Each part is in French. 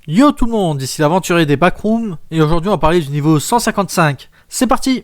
Yo tout le monde, ici l'aventurier des backrooms, et aujourd'hui on va parler du niveau 155. C'est parti!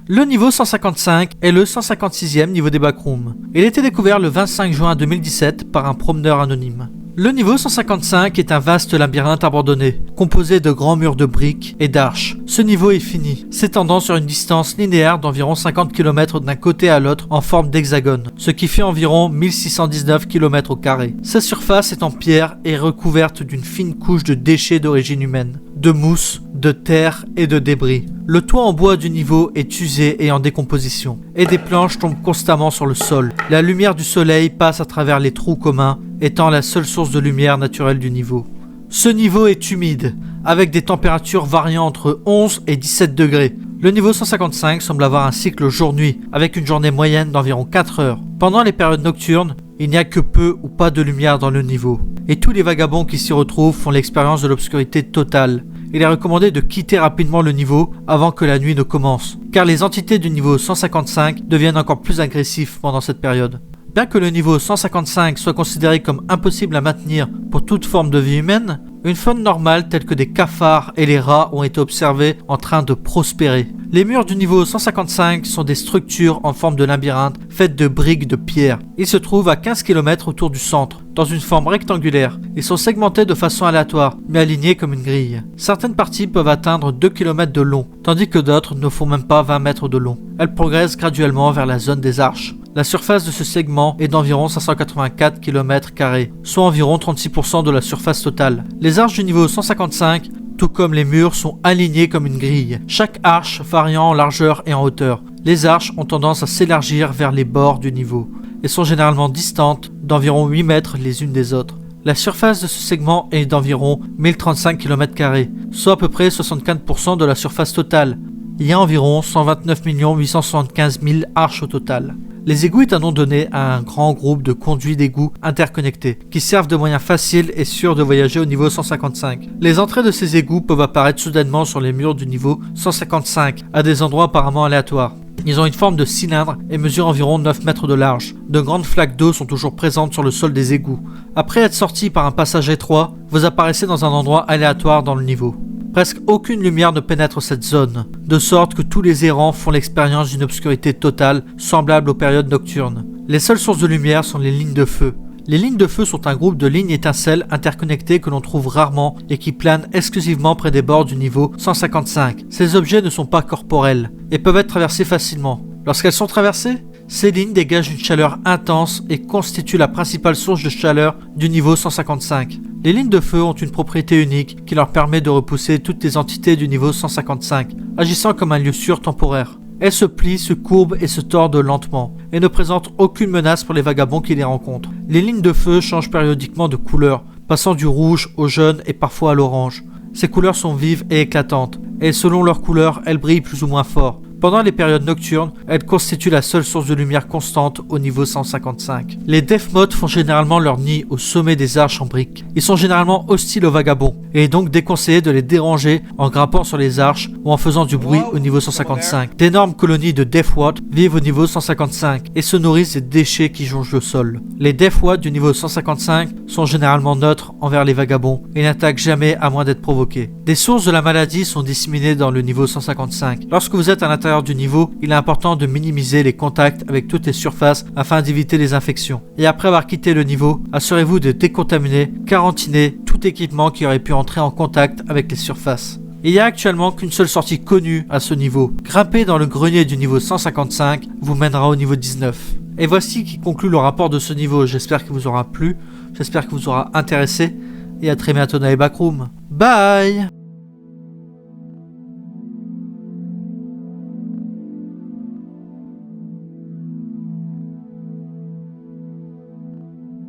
Le niveau 155 est le 156e niveau des backrooms. Il a été découvert le 25 juin 2017 par un promeneur anonyme. Le niveau 155 est un vaste labyrinthe abandonné, composé de grands murs de briques et d'arches. Ce niveau est fini, s'étendant sur une distance linéaire d'environ 50 km d'un côté à l'autre en forme d'hexagone, ce qui fait environ 1619 km au carré. Sa surface est en pierre et recouverte d'une fine couche de déchets d'origine humaine, de mousse, de terre et de débris. Le toit en bois du niveau est usé et en décomposition, et des planches tombent constamment sur le sol. La lumière du soleil passe à travers les trous communs, étant la seule source de lumière naturelle du niveau. Ce niveau est humide, avec des températures variant entre 11 et 17 degrés. Le niveau 155 semble avoir un cycle jour-nuit, avec une journée moyenne d'environ 4 heures. Pendant les périodes nocturnes, il n'y a que peu ou pas de lumière dans le niveau, et tous les vagabonds qui s'y retrouvent font l'expérience de l'obscurité totale. Il est recommandé de quitter rapidement le niveau avant que la nuit ne commence, car les entités du niveau 155 deviennent encore plus agressifs pendant cette période. Bien que le niveau 155 soit considéré comme impossible à maintenir pour toute forme de vie humaine, une faune normale telle que des cafards et les rats ont été observés en train de prospérer. Les murs du niveau 155 sont des structures en forme de labyrinthe faites de briques de pierre. Ils se trouvent à 15 km autour du centre, dans une forme rectangulaire. Ils sont segmentés de façon aléatoire, mais alignés comme une grille. Certaines parties peuvent atteindre 2 km de long, tandis que d'autres ne font même pas 20 mètres de long. Elles progressent graduellement vers la zone des arches. La surface de ce segment est d'environ 584 km², soit environ 36% de la surface totale. Les arches du niveau 155, tout comme les murs, sont alignées comme une grille, chaque arche variant en largeur et en hauteur. Les arches ont tendance à s'élargir vers les bords du niveau et sont généralement distantes d'environ 8 mètres les unes des autres. La surface de ce segment est d'environ 1035 km², soit à peu près 64% de la surface totale. Il y a environ 129 875 000 arches au total. Les égouts est un nom donné à un grand groupe de conduits d'égouts interconnectés, qui servent de moyen facile et sûr de voyager au niveau 155. Les entrées de ces égouts peuvent apparaître soudainement sur les murs du niveau 155, à des endroits apparemment aléatoires. Ils ont une forme de cylindre et mesurent environ 9 mètres de large. De grandes flaques d'eau sont toujours présentes sur le sol des égouts. Après être sorti par un passage étroit, vous apparaissez dans un endroit aléatoire dans le niveau. Presque aucune lumière ne pénètre cette zone, de sorte que tous les errants font l'expérience d'une obscurité totale, semblable aux périodes nocturnes. Les seules sources de lumière sont les lignes de feu. Les lignes de feu sont un groupe de lignes étincelles interconnectées que l'on trouve rarement et qui planent exclusivement près des bords du niveau 155. Ces objets ne sont pas corporels et peuvent être traversés facilement. Lorsqu'elles sont traversées, ces lignes dégagent une chaleur intense et constituent la principale source de chaleur du niveau 155. Les lignes de feu ont une propriété unique qui leur permet de repousser toutes les entités du niveau 155, agissant comme un lieu sûr temporaire. Elles se plient, se courbent et se tordent lentement, et ne présentent aucune menace pour les vagabonds qui les rencontrent. Les lignes de feu changent périodiquement de couleur, passant du rouge au jaune et parfois à l'orange. Ces couleurs sont vives et éclatantes, et selon leur couleur, elles brillent plus ou moins fort. Pendant les périodes nocturnes, elles constituent la seule source de lumière constante au niveau 155. Les Death Moths font généralement leur nid au sommet des arches en briques. Ils sont généralement hostiles aux vagabonds, et est donc déconseillé de les déranger en grimpant sur les arches ou en faisant du bruit au niveau 155. D'énormes colonies de Death Moths vivent au niveau 155 et se nourrissent des déchets qui jonchent le sol. Les Death Moths du niveau 155 sont généralement neutres envers les vagabonds et n'attaquent jamais à moins d'être provoqués. Des sources de la maladie sont disséminées dans le niveau 155. Lorsque vous êtes à l'intérieur du niveau, il est important de minimiser les contacts avec toutes les surfaces afin d'éviter les infections. Et après avoir quitté le niveau, assurez-vous de décontaminer, quarantiner tout équipement qui aurait pu entrer en contact avec les surfaces. Il n'y a actuellement qu'une seule sortie connue à ce niveau. Grimper dans le grenier du niveau 155 vous mènera au niveau 19. Et voici qui conclut le rapport de ce niveau. J'espère qu'il vous aura plu, j'espère qu'il vous aura intéressé, et à très bientôt dans les backrooms. Bye!